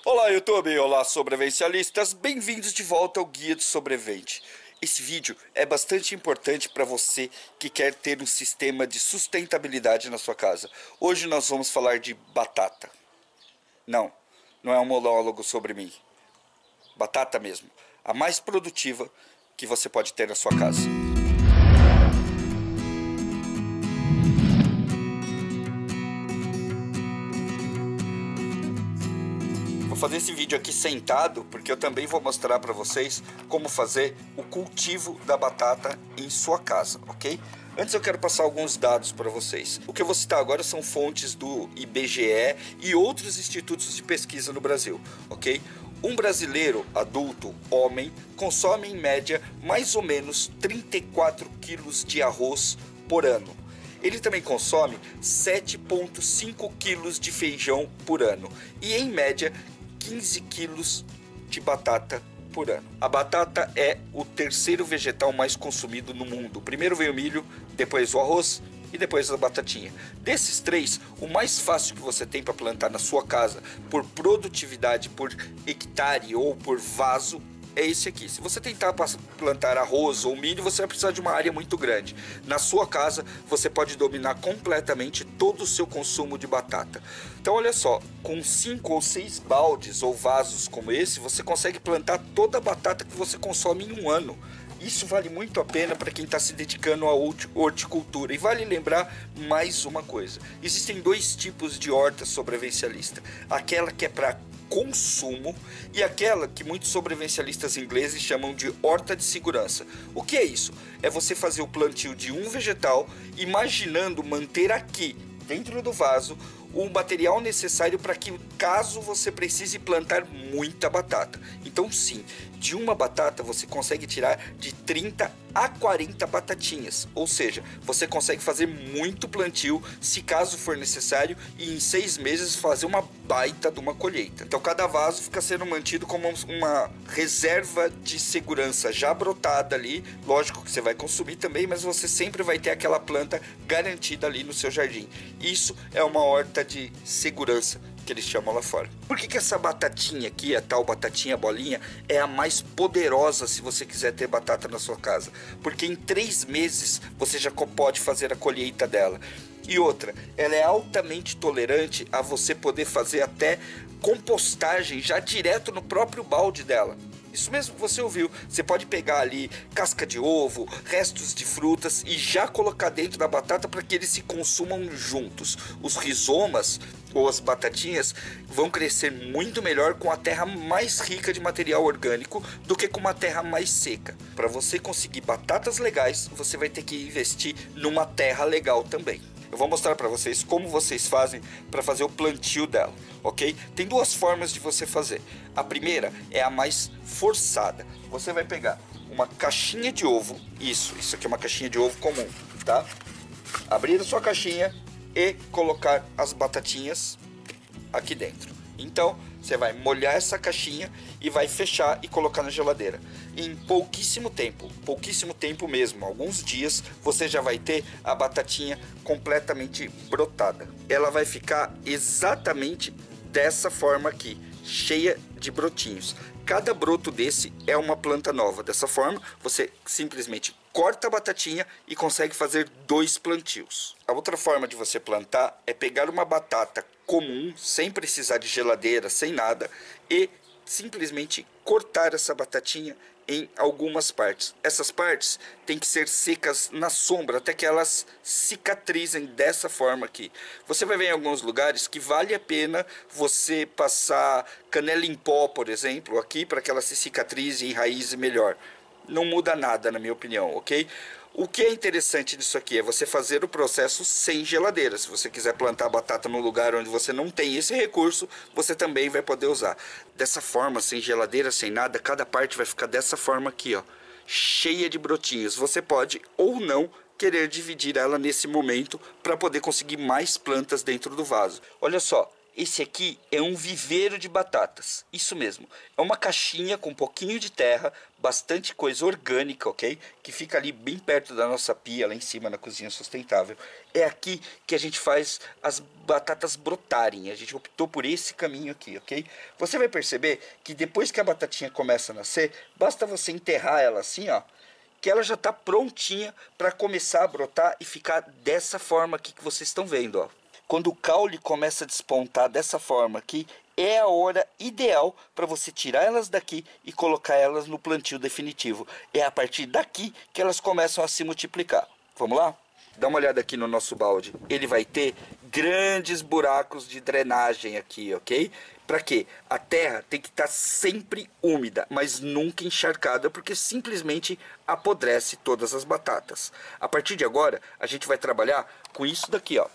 Olá YouTube, olá sobrevivencialistas, bem-vindos de volta ao Guia do Sobrevivente. Esse vídeo é bastante importante para você que quer ter um sistema de sustentabilidade na sua casa. Hoje nós vamos falar de batata. Não, não é um monólogo sobre mim. Batata mesmo, a mais produtiva que você pode ter na sua casa. Vou fazer esse vídeo aqui sentado, porque eu também vou mostrar para vocês como fazer o cultivo da batata em sua casa, ok? Antes eu quero passar alguns dados para vocês. O que eu vou citar agora são fontes do IBGE e outros institutos de pesquisa no Brasil, ok? Um brasileiro adulto, homem, consome em média mais ou menos 34 quilos de arroz por ano. Ele também consome 7,5 quilos de feijão por ano e, em média, 15 quilos de batata por ano. A batata é o terceiro vegetal mais consumido no mundo. Primeiro vem o milho, depois o arroz e depois a batatinha. Desses três, o mais fácil que você tem para plantar na sua casa, por produtividade, por hectare ou por vaso, é esse aqui. Se você tentar plantar arroz ou milho, você vai precisar de uma área muito grande. Na sua casa, você pode dominar completamente todo o seu consumo de batata. Então olha só, com 5 ou 6 baldes ou vasos como esse, você consegue plantar toda a batata que você consome em um ano. Isso vale muito a pena para quem está se dedicando à horticultura. E vale lembrar mais uma coisa: existem dois tipos de horta sobrevivencialista. Aquela que é para consumo e aquela que muitos sobrevivencialistas ingleses chamam de horta de segurança. O que é isso? É você fazer o plantio de um vegetal imaginando manter aqui, dentro do vaso, o material necessário para que, caso você precise plantar muita batata. Então sim, de uma batata você consegue tirar de 30 a 40 batatinhas, ou seja, você consegue fazer muito plantio se caso for necessário e em 6 meses fazer uma baita de uma colheita. Então cada vaso fica sendo mantido como uma reserva de segurança já brotada ali. Lógico que você vai consumir também, mas você sempre vai ter aquela planta garantida ali no seu jardim. Isso é uma horta de segurança que eles chamam lá fora. Por que essa batatinha aqui, a tal batatinha bolinha, é a mais poderosa se você quiser ter batata na sua casa? Porque em 3 meses você já pode fazer a colheita dela. E outra, ela é altamente tolerante a você poder fazer até compostagem já direto no próprio balde dela. Isso mesmo que você ouviu. Você pode pegar ali casca de ovo, restos de frutas e já colocar dentro da batata para que eles se consumam juntos. Os rizomas ou as batatinhas vão crescer muito melhor com a terra mais rica de material orgânico do que com uma terra mais seca. Para você conseguir batatas legais, você vai ter que investir numa terra legal também. Eu vou mostrar para vocês como vocês fazem para fazer o plantio dela, ok? Tem duas formas de você fazer. A primeira é a mais forçada. Você vai pegar uma caixinha de ovo, isso aqui é uma caixinha de ovo comum, tá? Abrir a sua caixinha e colocar as batatinhas aqui dentro. Então você vai molhar essa caixinha e vai fechar e colocar na geladeira. Em pouquíssimo tempo mesmo, alguns dias, você já vai ter a batatinha completamente brotada. Ela vai ficar exatamente dessa forma aqui, cheia de brotinhos. Cada broto desse é uma planta nova. Dessa forma, você simplesmente corta a batatinha e consegue fazer 2 plantios. A outra forma de você plantar é pegar uma batata comum, sem precisar de geladeira, sem nada, e simplesmente cortar essa batatinha em algumas partes. Essas partes têm que ser secas na sombra até que elas cicatrizem dessa forma aqui. Você vai ver em alguns lugares que vale a pena você passar canela em pó, por exemplo, aqui para que ela se cicatrize e enraize melhor. Não muda nada, na minha opinião, ok? O que é interessante disso aqui é você fazer o processo sem geladeira. Se você quiser plantar batata no lugar onde você não tem esse recurso, você também vai poder usar. Dessa forma, sem geladeira, sem nada, cada parte vai ficar dessa forma aqui, ó, cheia de brotinhos. Você pode ou não querer dividir ela nesse momento para poder conseguir mais plantas dentro do vaso. Olha só, esse aqui é um viveiro de batatas, isso mesmo. É uma caixinha com um pouquinho de terra, bastante coisa orgânica, ok? Que fica ali bem perto da nossa pia, lá em cima na cozinha sustentável. É aqui que a gente faz as batatas brotarem, a gente optou por esse caminho aqui, ok? Você vai perceber que depois que a batatinha começa a nascer, basta você enterrar ela assim, ó, que ela já está prontinha para começar a brotar e ficar dessa forma aqui que vocês estão vendo, ó. Quando o caule começa a despontar dessa forma aqui, é a hora ideal para você tirar elas daqui e colocar elas no plantio definitivo. É a partir daqui que elas começam a se multiplicar. Vamos lá? Dá uma olhada aqui no nosso balde. Ele vai ter grandes buracos de drenagem aqui, ok? Para quê? A terra tem que estar sempre úmida, mas nunca encharcada, porque simplesmente apodrece todas as batatas. A partir de agora, a gente vai trabalhar com isso daqui, ó.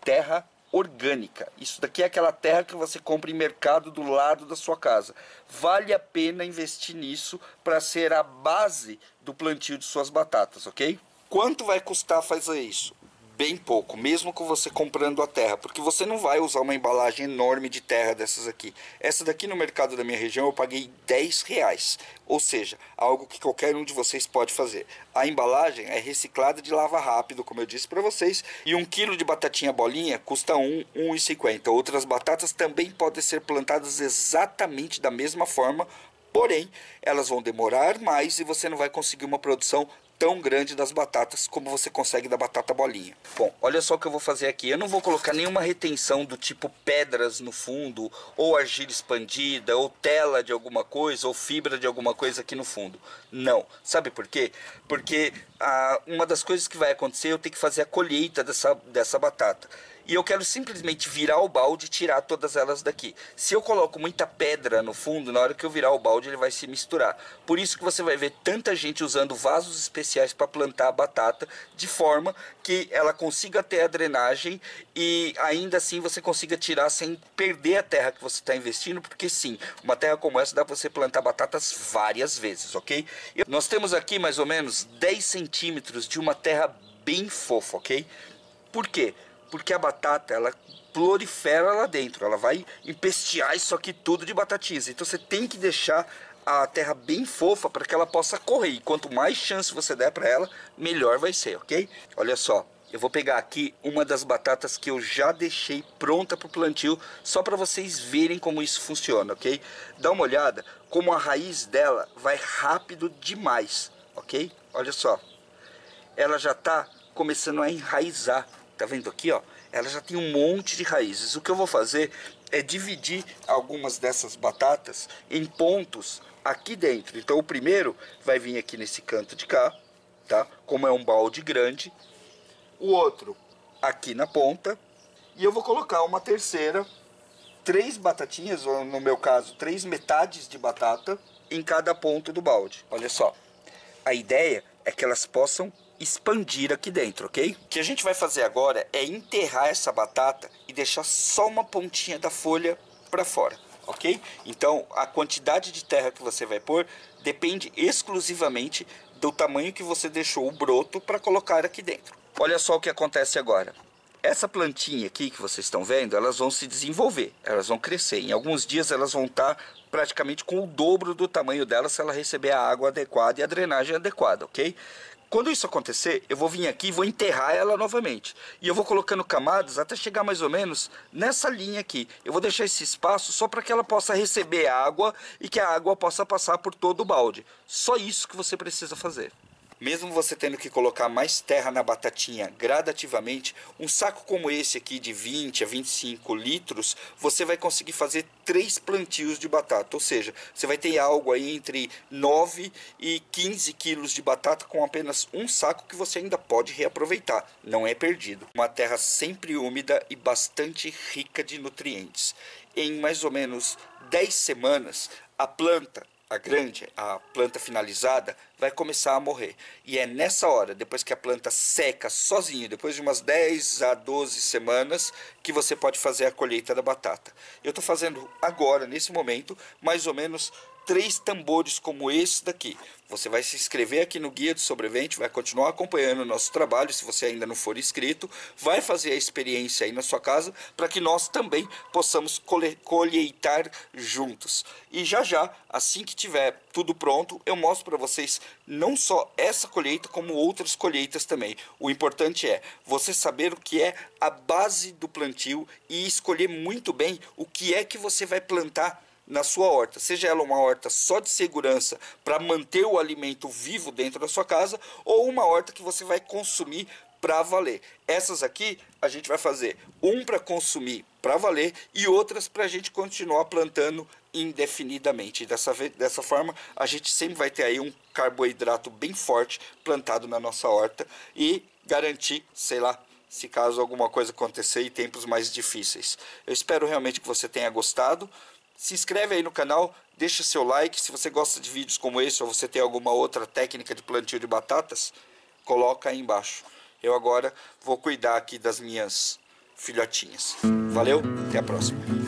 Terra orgânica. Isso daqui é aquela terra que você compra em mercado do lado da sua casa. Vale a pena investir nisso para ser a base do plantio de suas batatas, ok? Quanto vai custar fazer isso? Bem pouco, mesmo com você comprando a terra, porque você não vai usar uma embalagem enorme de terra dessas aqui. Essa daqui no mercado da minha região eu paguei R$10, ou seja, algo que qualquer um de vocês pode fazer. A embalagem é reciclada de lava rápido, como eu disse para vocês, e 1 quilo de batatinha bolinha custa R$1,50. Outras batatas também podem ser plantadas exatamente da mesma forma, porém, elas vão demorar mais e você não vai conseguir uma produção tão grande das batatas como você consegue da batata bolinha. Bom, olha só o que eu vou fazer aqui. Eu não vou colocar nenhuma retenção do tipo pedras no fundo, ou argila expandida, ou tela de alguma coisa, ou fibra de alguma coisa aqui no fundo. Não. Sabe por quê? Porque uma das coisas que vai acontecer, eu tenho que fazer a colheita dessa batata. E eu quero simplesmente virar o balde e tirar todas elas daqui. Se eu coloco muita pedra no fundo, na hora que eu virar o balde ele vai se misturar. Por isso que você vai ver tanta gente usando vasos especiais para plantar a batata, de forma que ela consiga ter a drenagem e ainda assim você consiga tirar sem perder a terra que você está investindo, porque sim, uma terra como essa dá para você plantar batatas várias vezes, ok? Nós temos aqui mais ou menos 10 centímetros de uma terra bem fofa, ok? Por quê? Porque a batata, ela prolifera lá dentro, ela vai empestear isso aqui tudo de batatinhas. Então você tem que deixar a terra bem fofa para que ela possa correr. E quanto mais chance você der para ela, melhor vai ser, ok? Olha só, eu vou pegar aqui uma das batatas que eu já deixei pronta para o plantio, só para vocês verem como isso funciona, ok? Dá uma olhada como a raiz dela vai rápido demais, ok? Olha só, ela já está começando a enraizar. Tá vendo aqui, ó? Ela já tem um monte de raízes. O que eu vou fazer é dividir algumas dessas batatas em pontos aqui dentro. Então o primeiro vai vir aqui nesse canto de cá, tá? Como é um balde grande. O outro aqui na ponta. E eu vou colocar uma terceira, 3 batatinhas, ou no meu caso, 3 metades de batata em cada ponto do balde. Olha só. A ideia é que elas possam expandir aqui dentro, ok? O que a gente vai fazer agora é enterrar essa batata e deixar só uma pontinha da folha para fora, ok? Então a quantidade de terra que você vai pôr depende exclusivamente do tamanho que você deixou o broto para colocar aqui dentro. Olha só o que acontece agora. Essa plantinha aqui que vocês estão vendo, elas vão se desenvolver, elas vão crescer. Em alguns dias elas vão estar praticamente com o dobro do tamanho dela se ela receber a água adequada e a drenagem adequada, ok? Quando isso acontecer, eu vou vir aqui e vou enterrar ela novamente. E eu vou colocando camadas até chegar mais ou menos nessa linha aqui. Eu vou deixar esse espaço só para que ela possa receber água e que a água possa passar por todo o balde. Só isso que você precisa fazer. Mesmo você tendo que colocar mais terra na batatinha gradativamente, um saco como esse aqui de 20 a 25 litros, você vai conseguir fazer 3 plantios de batata. Ou seja, você vai ter algo aí entre 9 e 15 quilos de batata com apenas um saco que você ainda pode reaproveitar. Não é perdido. Uma terra sempre úmida e bastante rica de nutrientes. Em mais ou menos 10 semanas, a planta, a planta finalizada, vai começar a morrer. E é nessa hora, depois que a planta seca sozinho, depois de umas 10 a 12 semanas, que você pode fazer a colheita da batata. Eu estou fazendo agora, nesse momento, mais ou menos 3 tambores como esse daqui. Você vai se inscrever aqui no Guia do Sobrevivente, vai continuar acompanhando o nosso trabalho, se você ainda não for inscrito, vai fazer a experiência aí na sua casa, para que nós também possamos colheitar juntos. E já já, assim que tiver tudo pronto, eu mostro para vocês não só essa colheita, como outras colheitas também. O importante é você saber o que é a base do plantio e escolher muito bem o que é que você vai plantar na sua horta, seja ela uma horta só de segurança para manter o alimento vivo dentro da sua casa, ou uma horta que você vai consumir para valer. Essas aqui a gente vai fazer para consumir para valer e outras para a gente continuar plantando indefinidamente. Dessa forma a gente sempre vai ter aí um carboidrato bem forte plantado na nossa horta e garantir, sei lá, se caso alguma coisa acontecer em tempos mais difíceis. Eu espero realmente que você tenha gostado. Se inscreve aí no canal, deixa seu like. Se você gosta de vídeos como esse ou você tem alguma outra técnica de plantio de batatas, coloca aí embaixo. Eu agora vou cuidar aqui das minhas filhotinhas. Valeu, até a próxima.